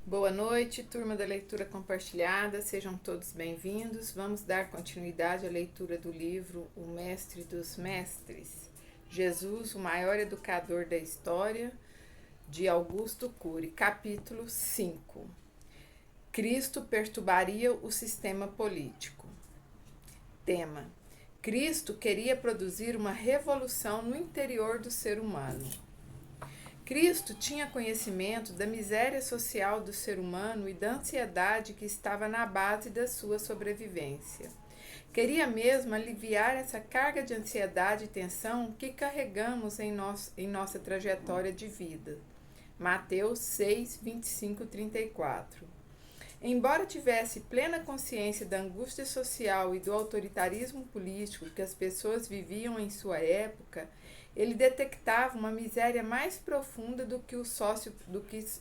Boa noite, turma da leitura compartilhada, sejam todos bem-vindos. Vamos dar continuidade à leitura do livro O Mestre dos Mestres, Jesus, o maior educador da história, de Augusto Cury, capítulo 5. Cristo perturbaria o sistema político. Tema: Cristo queria produzir uma revolução no interior do ser humano. Cristo tinha conhecimento da miséria social do ser humano e da ansiedade que estava na base da sua sobrevivência. Queria mesmo aliviar essa carga de ansiedade e tensão que carregamos em nossa trajetória de vida. Mateus 6, 25, 34. Embora tivesse plena consciência da angústia social e do autoritarismo político que as pessoas viviam em sua época, ele detectava uma miséria mais profunda do que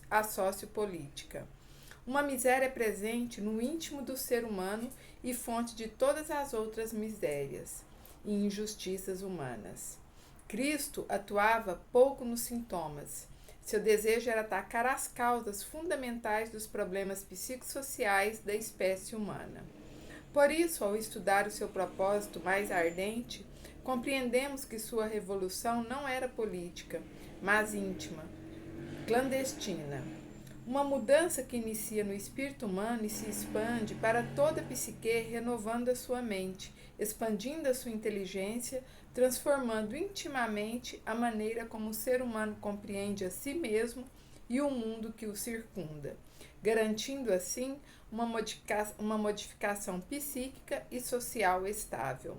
a sociopolítica. Uma miséria presente no íntimo do ser humano e fonte de todas as outras misérias e injustiças humanas. Cristo atuava pouco nos sintomas. Seu desejo era atacar as causas fundamentais dos problemas psicossociais da espécie humana. Por isso, ao estudar o seu propósito mais ardente, compreendemos que sua revolução não era política, mas íntima, clandestina. Uma mudança que inicia no espírito humano e se expande para toda a psique, renovando a sua mente, expandindo a sua inteligência, transformando intimamente a maneira como o ser humano compreende a si mesmo e o mundo que o circunda, garantindo assim uma modificação psíquica e social estável.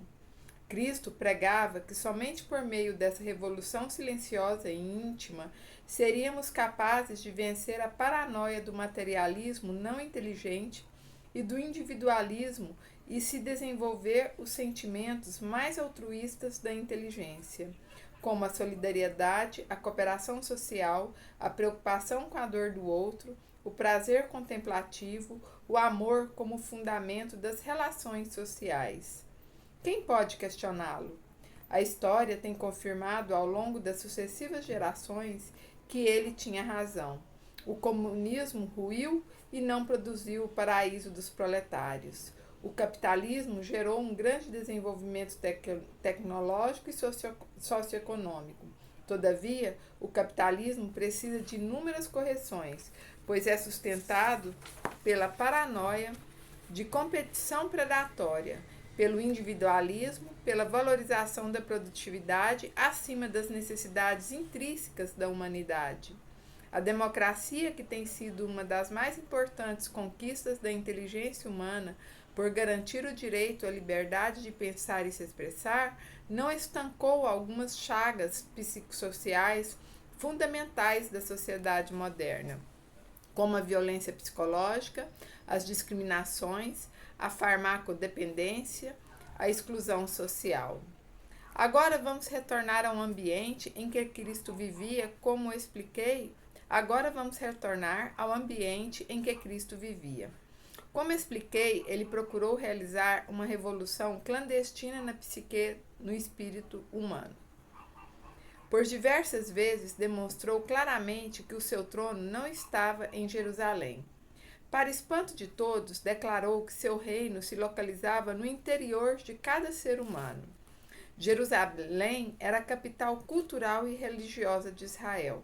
Cristo pregava que somente por meio dessa revolução silenciosa e íntima seríamos capazes de vencer a paranoia do materialismo não inteligente e do individualismo e se desenvolver os sentimentos mais altruístas da inteligência, como a solidariedade, a cooperação social, a preocupação com a dor do outro, o prazer contemplativo, o amor como fundamento das relações sociais. Quem pode questioná-lo? A história tem confirmado ao longo das sucessivas gerações que ele tinha razão. O comunismo ruiu e não produziu o paraíso dos proletários. O capitalismo gerou um grande desenvolvimento tecnológico e socioeconômico. Todavia, o capitalismo precisa de inúmeras correções, pois é sustentado pela paranoia de competição predatória, pelo individualismo, pela valorização da produtividade acima das necessidades intrínsecas da humanidade. A democracia, que tem sido uma das mais importantes conquistas da inteligência humana por garantir o direito à liberdade de pensar e se expressar, não estancou algumas chagas psicossociais fundamentais da sociedade moderna, como a violência psicológica, as discriminações, a farmacodependência, a exclusão social. Agora vamos retornar ao ambiente em que Cristo vivia, como expliquei. Agora vamos retornar ao ambiente em que Cristo vivia. Como expliquei, ele procurou realizar uma revolução clandestina na psique, no espírito humano. Por diversas vezes demonstrou claramente que o seu trono não estava em Jerusalém. Para espanto de todos, declarou que seu reino se localizava no interior de cada ser humano. Jerusalém era a capital cultural e religiosa de Israel,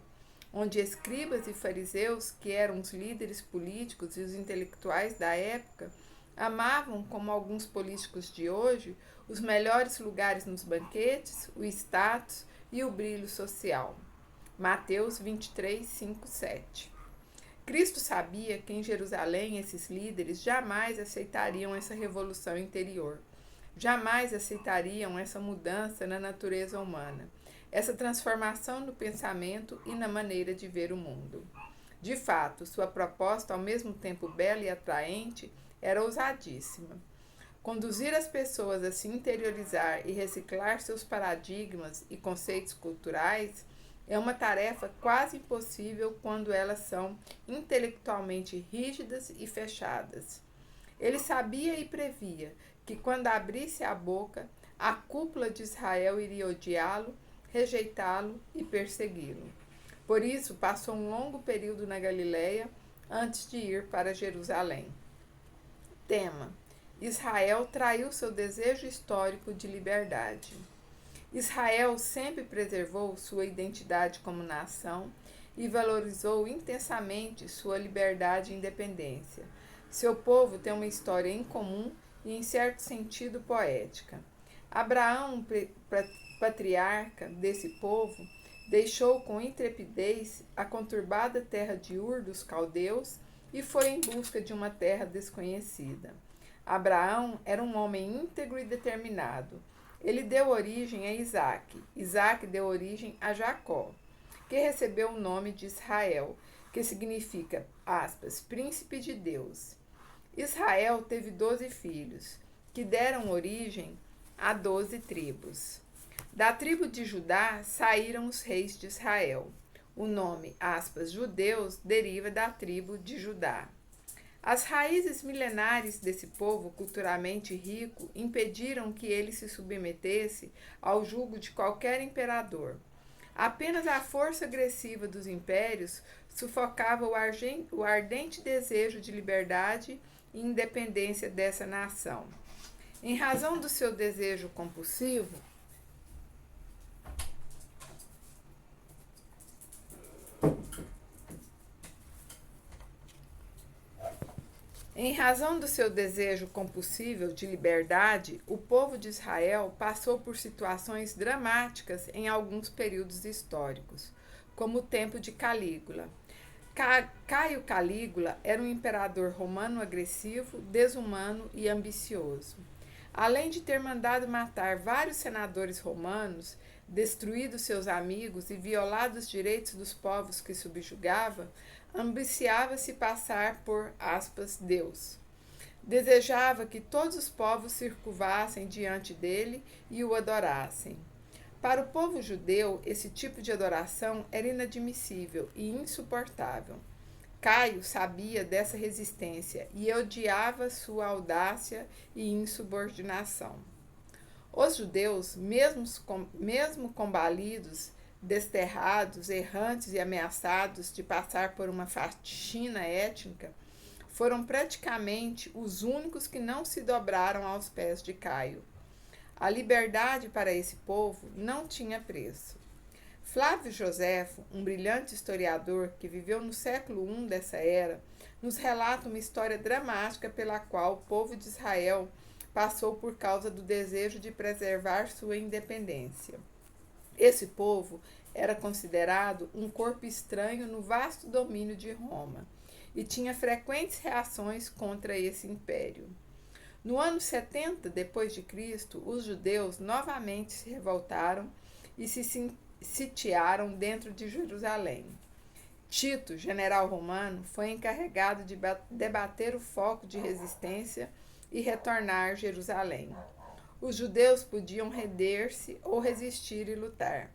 onde escribas e fariseus, que eram os líderes políticos e os intelectuais da época, amavam, como alguns políticos de hoje, os melhores lugares nos banquetes, o status e o brilho social. Mateus 23, 5, 7. Cristo sabia que em Jerusalém esses líderes jamais aceitariam essa revolução interior, jamais aceitariam essa mudança na natureza humana, essa transformação no pensamento e na maneira de ver o mundo. De fato, sua proposta, ao mesmo tempo bela e atraente, era ousadíssima. Conduzir as pessoas a se interiorizar e reciclar seus paradigmas e conceitos culturais é uma tarefa quase impossível quando elas são intelectualmente rígidas e fechadas. Ele sabia e previa que quando abrisse a boca, a cúpula de Israel iria odiá-lo, rejeitá-lo e persegui-lo. Por isso, passou um longo período na Galileia, antes de ir para Jerusalém. Tema: Israel traiu seu desejo histórico de liberdade. Israel sempre preservou sua identidade como nação e valorizou intensamente sua liberdade e independência. Seu povo tem uma história incomum e, em certo sentido, poética. Abraão, patriarca desse povo, deixou com intrepidez a conturbada terra de Ur dos caldeus e foi em busca de uma terra desconhecida. Abraão era um homem íntegro e determinado. Ele deu origem a Isaque. Isaque deu origem a Jacó, que recebeu o nome de Israel, que significa, aspas, príncipe de Deus. Israel teve 12 filhos, que deram origem a 12 tribos. Da tribo de Judá saíram os reis de Israel. O nome, aspas, judeus, deriva da tribo de Judá. As raízes milenares desse povo culturalmente rico impediram que ele se submetesse ao jugo de qualquer imperador. Apenas a força agressiva dos impérios sufocava o ardente desejo de liberdade e independência dessa nação. Em razão do seu desejo compulsivo, de liberdade, o povo de Israel passou por situações dramáticas em alguns períodos históricos, como o tempo de Calígula. Caio Calígula era um imperador romano agressivo, desumano e ambicioso. Além de ter mandado matar vários senadores romanos, destruído seus amigos e violado os direitos dos povos que subjugava, ambiciava-se passar por, aspas, Deus. Desejava que todos os povos se curvassem diante dele e o adorassem. Para o povo judeu, esse tipo de adoração era inadmissível e insuportável. Caio sabia dessa resistência e odiava sua audácia e insubordinação. Os judeus, mesmo combalidos, desterrados, errantes e ameaçados de passar por uma faxina étnica, foram praticamente os únicos que não se dobraram aos pés de Caio. A liberdade para esse povo não tinha preço. Flávio Joséfo, um brilhante historiador que viveu no século I dessa era, nos relata uma história dramática pela qual o povo de Israel passou por causa do desejo de preservar sua independência. Esse povo era considerado um corpo estranho no vasto domínio de Roma e tinha frequentes reações contra esse império. No ano 70 depois de Cristo, os judeus novamente se revoltaram e se sitiaram dentro de Jerusalém. Tito, general romano, foi encarregado de debater o foco de resistência e retornar a Jerusalém. Os judeus podiam render-se ou resistir e lutar.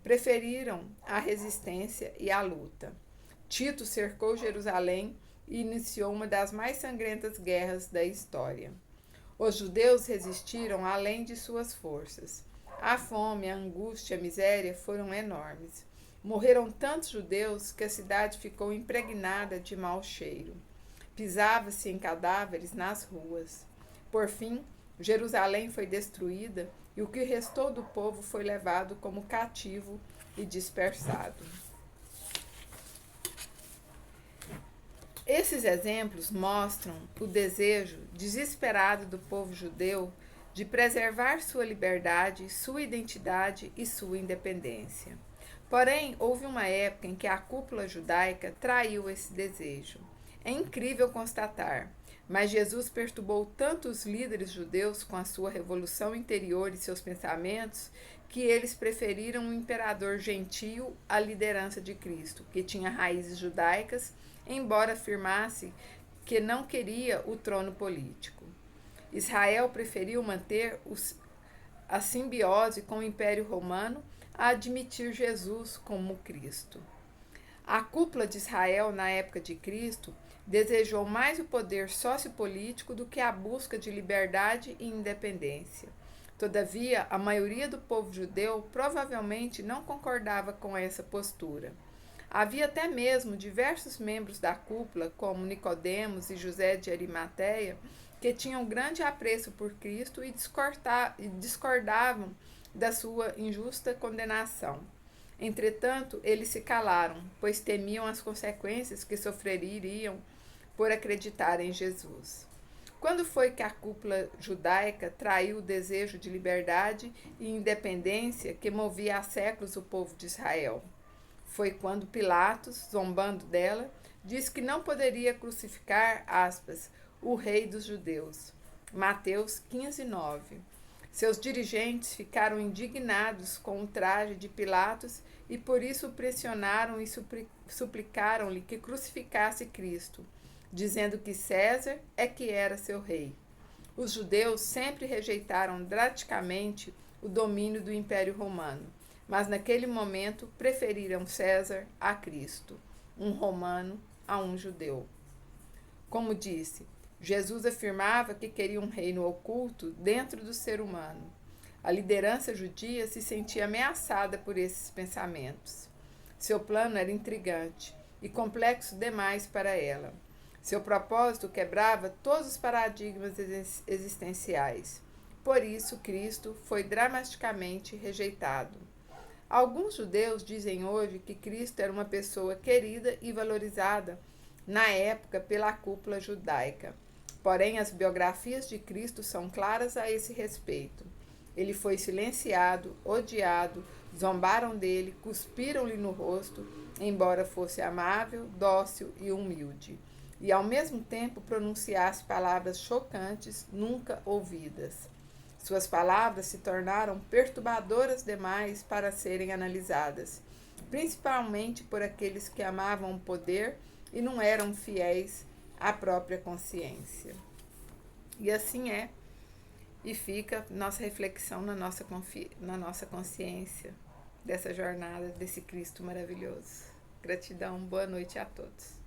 Preferiram a resistência e a luta. Tito cercou Jerusalém e iniciou uma das mais sangrentas guerras da história. Os judeus resistiram além de suas forças. A fome, a angústia, a miséria foram enormes. Morreram tantos judeus que a cidade ficou impregnada de mau cheiro. Pisava-se em cadáveres nas ruas. Por fim, Jerusalém foi destruída e o que restou do povo foi levado como cativo e dispersado. Esses exemplos mostram o desejo desesperado do povo judeu de preservar sua liberdade, sua identidade e sua independência. Porém, houve uma época em que a cúpula judaica traiu esse desejo. É incrível constatar, mas Jesus perturbou tanto os líderes judeus com a sua revolução interior e seus pensamentos que eles preferiram um imperador gentio à liderança de Cristo, que tinha raízes judaicas, embora afirmasse que não queria o trono político. Israel preferiu manter a simbiose com o Império Romano a admitir Jesus como Cristo. A cúpula de Israel, na época de Cristo, desejou mais o poder sociopolítico do que a busca de liberdade e independência. Todavia, a maioria do povo judeu provavelmente não concordava com essa postura. Havia até mesmo diversos membros da cúpula, como Nicodemos e José de Arimateia, que tinham grande apreço por Cristo e discordavam da sua injusta condenação. Entretanto, eles se calaram, pois temiam as consequências que sofreriam por acreditar em Jesus. Quando foi que a cúpula judaica traiu o desejo de liberdade e independência que movia há séculos o povo de Israel? Foi quando Pilatos, zombando dela, disse que não poderia crucificar, aspas, o rei dos judeus. Mateus 15:9. Seus dirigentes ficaram indignados com o traje de Pilatos e por isso o pressionaram e suplicaram-lhe que crucificasse Cristo, dizendo que César é que era seu rei. Os judeus sempre rejeitaram drasticamente o domínio do Império Romano, mas naquele momento preferiram César a Cristo, um romano a um judeu. Como disse, Jesus afirmava que queria um reino oculto dentro do ser humano. A liderança judia se sentia ameaçada por esses pensamentos. Seu plano era intrigante e complexo demais para ela. Seu propósito quebrava todos os paradigmas existenciais. Por isso, Cristo foi dramaticamente rejeitado. Alguns judeus dizem hoje que Cristo era uma pessoa querida e valorizada na época pela cúpula judaica. Porém, as biografias de Cristo são claras a esse respeito. Ele foi silenciado, odiado, zombaram dele, cuspiram-lhe no rosto, embora fosse amável, dócil e humilde, e ao mesmo tempo pronunciasse palavras chocantes, nunca ouvidas. Suas palavras se tornaram perturbadoras demais para serem analisadas, principalmente por aqueles que amavam o poder e não eram fiéis à própria consciência. E assim é, e fica nossa reflexão na nossa consciência dessa jornada, desse Cristo maravilhoso. Gratidão, boa noite a todos.